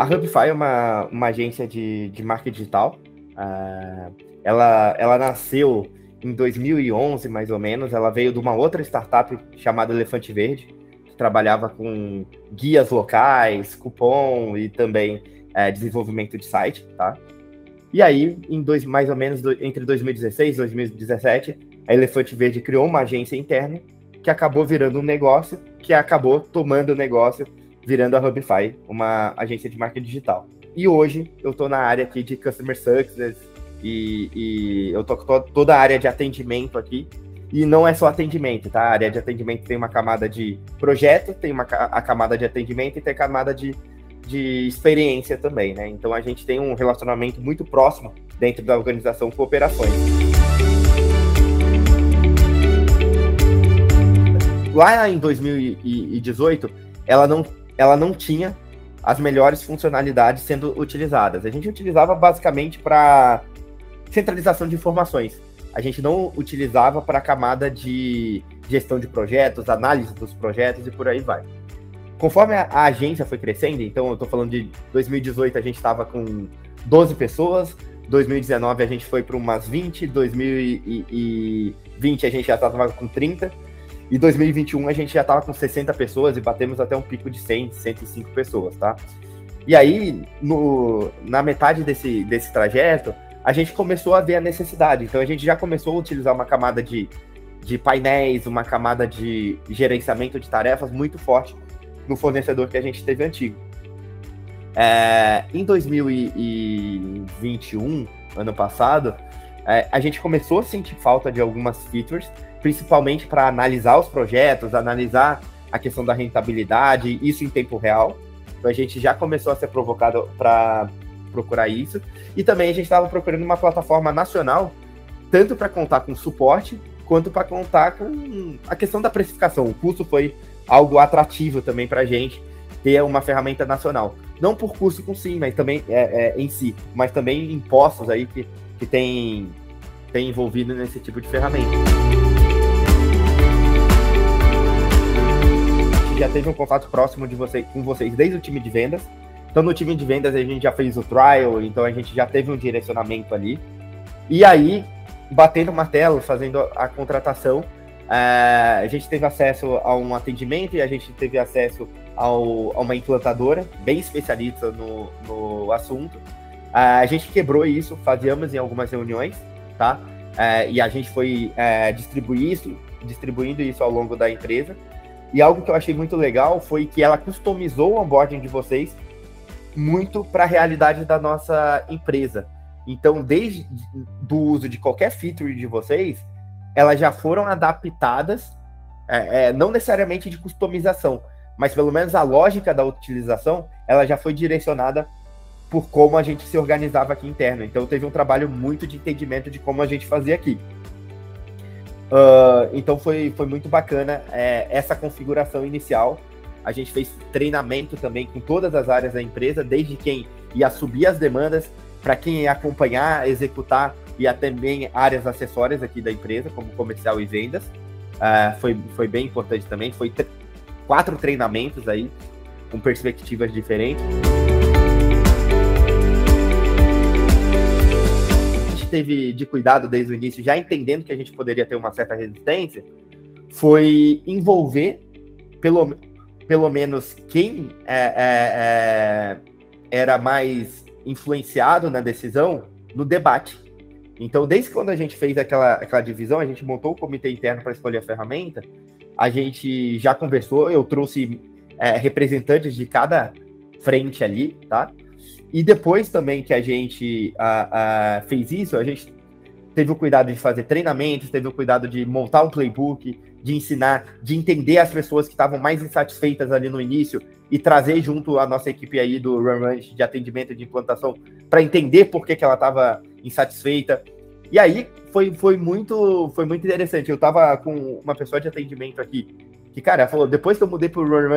Hubify é uma agência de marketing digital. Ela nasceu em 2011, mais ou menos. Ela veio de uma outra startup chamada Elefante Verde, que trabalhava com guias locais, cupom e também desenvolvimento de site, tá? E aí, mais ou menos entre 2016 e 2017, a Elefante Verde criou uma agência interna que acabou virando um negócio, que acabou tomando o negócio, virando a Hubify, uma agência de marketing digital. E hoje eu estou na área aqui de Customer Success e eu tô com toda a área de atendimento aqui. E não é só atendimento, tá? A área de atendimento tem uma camada de projeto, tem a camada de atendimento e tem a camada de experiência também, né? Então a gente tem um relacionamento muito próximo dentro da organização com operações. Lá em 2018, ela não tinha as melhores funcionalidades sendo utilizadas. A gente utilizava basicamente para centralização de informações. A gente não utilizava para a camada de gestão de projetos, análise dos projetos e por aí vai. Conforme a agência foi crescendo, então eu estou falando de 2018, a gente estava com 12 pessoas, 2019 a gente foi para umas 20, 2020 a gente já estava com 30, e 2021 a gente já estava com 60 pessoas e batemos até um pico de 100, 105 pessoas, tá? E aí, na metade desse trajeto, a gente começou a ver a necessidade. Então a gente já começou a utilizar uma camada de painéis, uma camada de gerenciamento de tarefas muito forte no fornecedor que a gente teve antigo. Em 2021, ano passado, a gente começou a sentir falta de algumas features, principalmente para analisar os projetos, analisar a questão da rentabilidade, isso em tempo real. Então a gente já começou a ser provocado para procurar isso. E também a gente estava procurando uma plataforma nacional, tanto para contar com suporte, quanto para contar com a questão da precificação. O custo foi algo atrativo também para a gente ter uma ferramenta nacional. Não por custo com sim, mas também em si, mas também impostos aí que tem envolvido nesse tipo de ferramenta. A gente já teve um contato próximo com vocês desde o time de vendas. Então, no time de vendas, a gente já fez o trial, então a gente já teve um direcionamento ali. E aí, batendo o martelo, fazendo a contratação, a gente teve acesso a um atendimento e a gente teve acesso a uma implantadora bem especialista no assunto. A gente quebrou isso, fazíamos em algumas reuniões, tá? E a gente foi distribuindo isso ao longo da empresa. E algo que eu achei muito legal foi que ela customizou o onboarding de vocês muito para a realidade da nossa empresa. Então, desde do uso de qualquer feature de vocês, elas já foram adaptadas, não necessariamente de customização, mas pelo menos a lógica da utilização, ela já foi direcionada por como a gente se organizava aqui interno. Então, teve um trabalho muito de entendimento de como a gente fazia aqui. Então, foi muito bacana essa configuração inicial. A gente fez treinamento também com todas as áreas da empresa, desde quem ia subir as demandas, para quem ia acompanhar, executar, e até também áreas acessórias aqui da empresa, como comercial e vendas. Foi bem importante também. Foi 4 treinamentos aí, com perspectivas diferentes. A gente teve de cuidado desde o início, já entendendo que a gente poderia ter uma certa resistência, foi envolver, pelo menos quem era mais influenciado na decisão, no debate. Então, desde quando a gente fez aquela divisão, a gente montou o comitê interno para escolher a ferramenta, a gente já conversou, eu trouxe representantes de cada frente ali, tá? E depois também que a gente fez isso, a gente teve o cuidado de fazer treinamentos, teve o cuidado de montar um playbook, de ensinar, de entender as pessoas que estavam mais insatisfeitas ali no início e trazer junto a nossa equipe aí do Run de atendimento e de implantação para entender por que ela estava insatisfeita. E aí foi muito interessante. Eu estava com uma pessoa de atendimento aqui que, cara, ela falou, depois que eu mudei para o Run,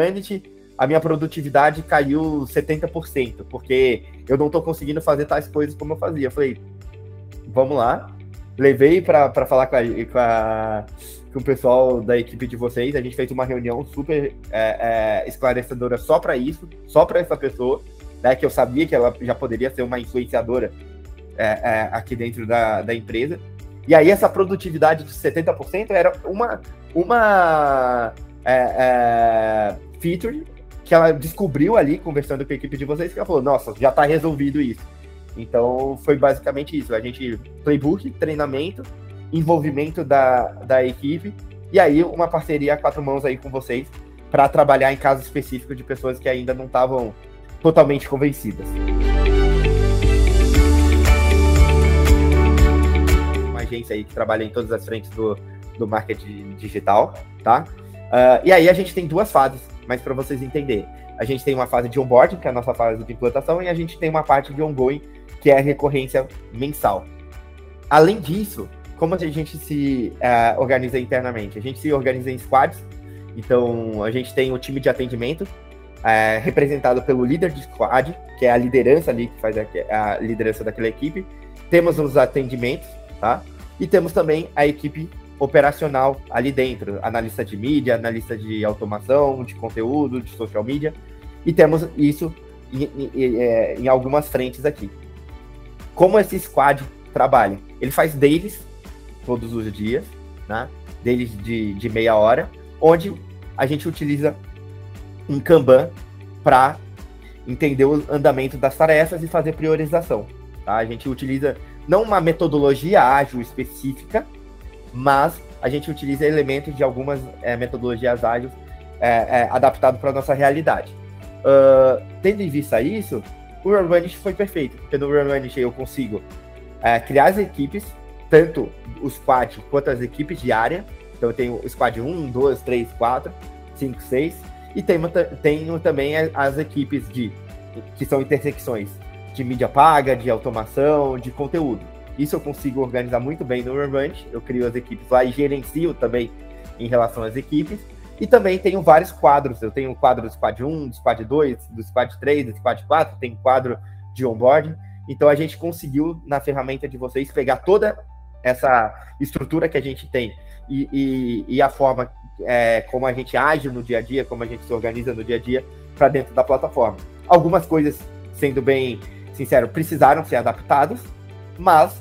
a minha produtividade caiu 70%, porque eu não estou conseguindo fazer tais coisas como eu fazia. Eu falei, vamos lá. Levei para falar com o pessoal da equipe de vocês. A gente fez uma reunião super esclarecedora só para isso, só para essa pessoa. né, que eu sabia que ela já poderia ser uma influenciadora aqui dentro da empresa. E aí essa produtividade de 70% era uma feature que ela descobriu ali, conversando com a equipe de vocês, que ela falou, nossa, já está resolvido isso. Então, foi basicamente isso. A gente, playbook, treinamento, envolvimento da equipe, e aí uma parceria a 4 mãos aí com vocês, para trabalhar em casos específicos de pessoas que ainda não estavam totalmente convencidas. Uma agência aí que trabalha em todas as frentes do marketing digital, tá? E aí a gente tem 2 fases, mas para vocês entenderem. A gente tem uma fase de onboarding, que é a nossa fase de implantação, e a gente tem uma parte de ongoing, que é a recorrência mensal. Além disso, como a gente se organiza internamente? A gente se organiza em squads, então a gente tem o time de atendimento, representado pelo líder de squad, que é a liderança ali, que faz a liderança daquela equipe. Temos os atendimentos, tá? E temos também a equipe operacional ali dentro, analista de mídia, analista de automação, de conteúdo, de social media, e temos isso em algumas frentes aqui. Como esse squad trabalha? Ele faz dailies todos os dias, né? Dailies de meia hora, onde a gente utiliza um Kanban para entender o andamento das tarefas e fazer priorização, tá? A gente utiliza não uma metodologia ágil específica, mas a gente utiliza elementos de algumas metodologias ágeis adaptados para a nossa realidade. Tendo em vista isso, o Run-Vanish foi perfeito, porque no Run-Vanish eu consigo criar as equipes, tanto o squad quanto as equipes de área. Então eu tenho o squad 1, 2, 3, 4, 5, 6, e tenho também as equipes que são intersecções de mídia paga, de automação, de conteúdo. Isso eu consigo organizar muito bem no Run-Vanish, eu crio as equipes lá e gerencio também em relação às equipes. E também tenho vários quadros. Eu tenho o quadro do Squad 1, do Squad 2, do Squad 3, do Squad 4, tem quadro de onboarding. Então a gente conseguiu, na ferramenta de vocês, pegar toda essa estrutura que a gente tem e a forma como a gente age no dia a dia, como a gente se organiza no dia a dia para dentro da plataforma. Algumas coisas, sendo bem sincero, precisaram ser adaptadas, mas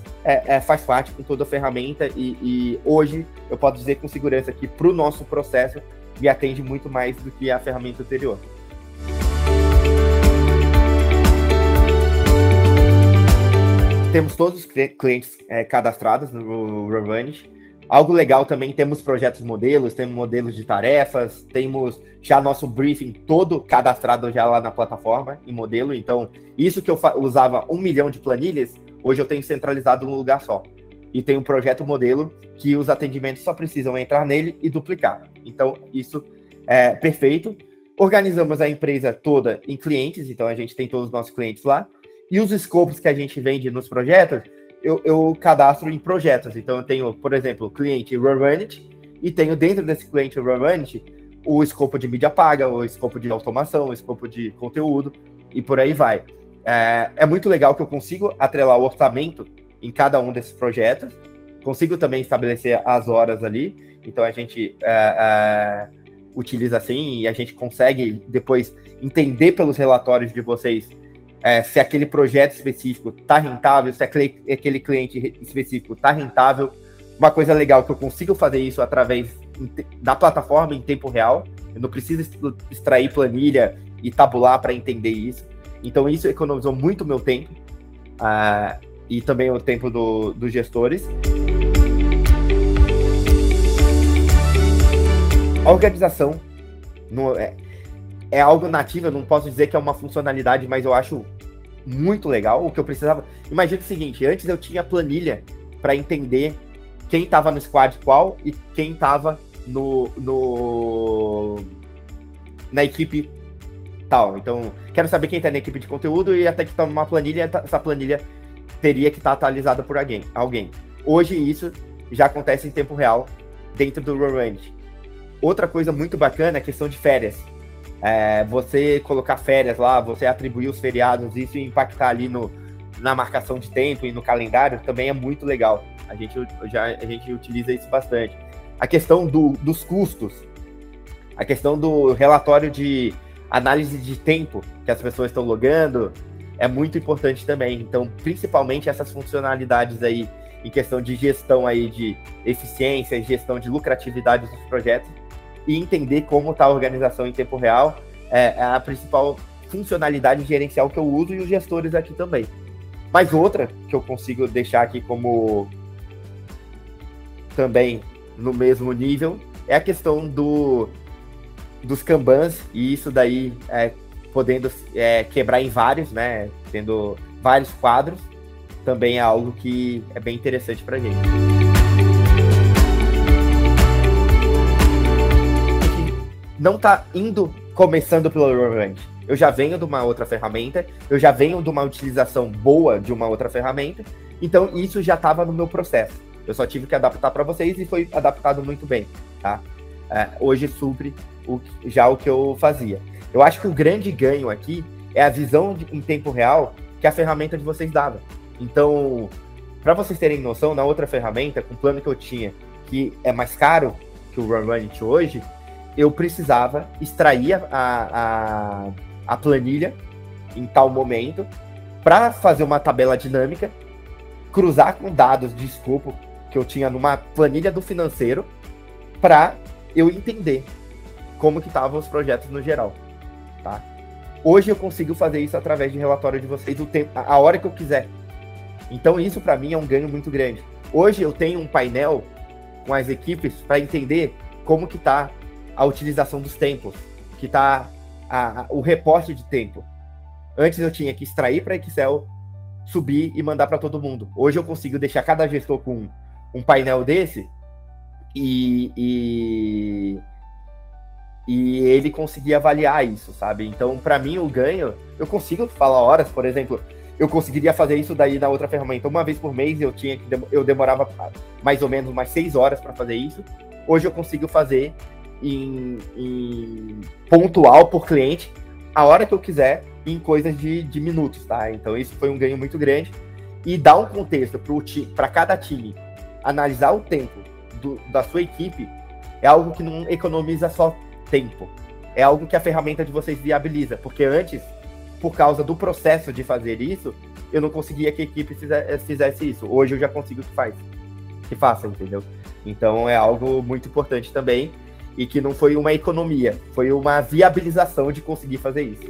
faz parte com toda a ferramenta e hoje eu posso dizer com segurança que para o nosso processo me atende muito mais do que a ferramenta anterior. Temos todos os clientes cadastrados no Run-Vanish. Algo legal também, temos projetos modelos, temos modelos de tarefas, temos já nosso briefing todo cadastrado já lá na plataforma em modelo. Então, isso que eu usava 1 milhão de planilhas, hoje eu tenho centralizado num lugar só. E tem um projeto modelo que os atendimentos só precisam entrar nele e duplicar. Então, isso é perfeito. Organizamos a empresa toda em clientes, então a gente tem todos os nossos clientes lá. E os escopos que a gente vende nos projetos, eu cadastro em projetos. Então, eu tenho, por exemplo, o cliente Run-Vanish, e tenho dentro desse cliente Run-Vanish o escopo de mídia paga, o escopo de automação, o escopo de conteúdo, e por aí vai. É muito legal que eu consigo atrelar o orçamento em cada um desses projetos, consigo também estabelecer as horas ali, então a gente utiliza assim, e a gente consegue depois entender pelos relatórios de vocês se aquele projeto específico está rentável, se aquele cliente específico está rentável. Uma coisa legal que eu consigo fazer isso através da plataforma em tempo real, eu não preciso extrair planilha e tabular para entender isso. Então isso economizou muito meu tempo e também o tempo dos gestores. A organização é algo nativo, eu não posso dizer que é uma funcionalidade, mas eu acho muito legal. O que eu precisava... Imagina o seguinte, antes eu tinha planilha para entender quem estava no squad qual e quem estava na equipe tal. Então, quero saber quem está na equipe de conteúdo e até que está numa planilha, essa planilha teria que estar atualizada por alguém. Hoje isso já acontece em tempo real dentro do Run-Vanish. Outra coisa muito bacana é a questão de férias. Você colocar férias lá, você atribuir os feriados, isso impactar ali na marcação de tempo e no calendário também é muito legal. A gente utiliza isso bastante. A questão dos custos, a questão do relatório de análise de tempo que as pessoas estão logando é muito importante também. Então, principalmente essas funcionalidades aí em questão de gestão aí de eficiência, gestão de lucratividade dos projetos e entender como está a organização em tempo real é a principal funcionalidade gerencial que eu uso e os gestores aqui também. Mas outra que eu consigo deixar aqui como também no mesmo nível é a questão dos Kanbans, e isso daí podendo quebrar em vários, né? Tendo vários quadros, também é algo que é bem interessante para a gente. Não está começando pelo Revenge. Eu já venho de uma outra ferramenta, eu já venho de uma utilização boa de uma outra ferramenta, então isso já estava no meu processo. Eu só tive que adaptar para vocês e foi adaptado muito bem, tá? Hoje supre já o que eu fazia. Eu acho que o grande ganho aqui é a visão em tempo real que a ferramenta de vocês dava. Então, para vocês terem noção, na outra ferramenta, com o plano que eu tinha, que é mais caro que o Runit hoje, eu precisava extrair a planilha em tal momento para fazer uma tabela dinâmica, cruzar com dados de escopo que eu tinha numa planilha do financeiro para eu entender como que estavam os projetos no geral, tá? Hoje eu consigo fazer isso através de relatório de vocês a hora que eu quiser. Então isso para mim é um ganho muito grande. Hoje eu tenho um painel com as equipes para entender como que está a utilização dos tempos, que está o reporte de tempo. Antes eu tinha que extrair para Excel, subir e mandar para todo mundo. Hoje eu consigo deixar cada gestor com um painel desse e ele conseguir avaliar isso, sabe? Então, para mim, o ganho, eu consigo falar horas, por exemplo, eu conseguiria fazer isso daí na outra ferramenta. Uma vez por mês eu demorava mais ou menos umas 6 horas para fazer isso. Hoje eu consigo fazer em pontual por cliente, a hora que eu quiser, em coisas de minutos, tá? Então isso foi um ganho muito grande. E dar um contexto para cada time analisar o tempo da sua equipe é algo que não economiza só tempo. É algo que a ferramenta de vocês viabiliza. Porque antes, por causa do processo de fazer isso, eu não conseguia que a equipe fizesse isso. Hoje eu já consigo que faça, entendeu? Então é algo muito importante também. E que não foi uma economia, foi uma viabilização de conseguir fazer isso.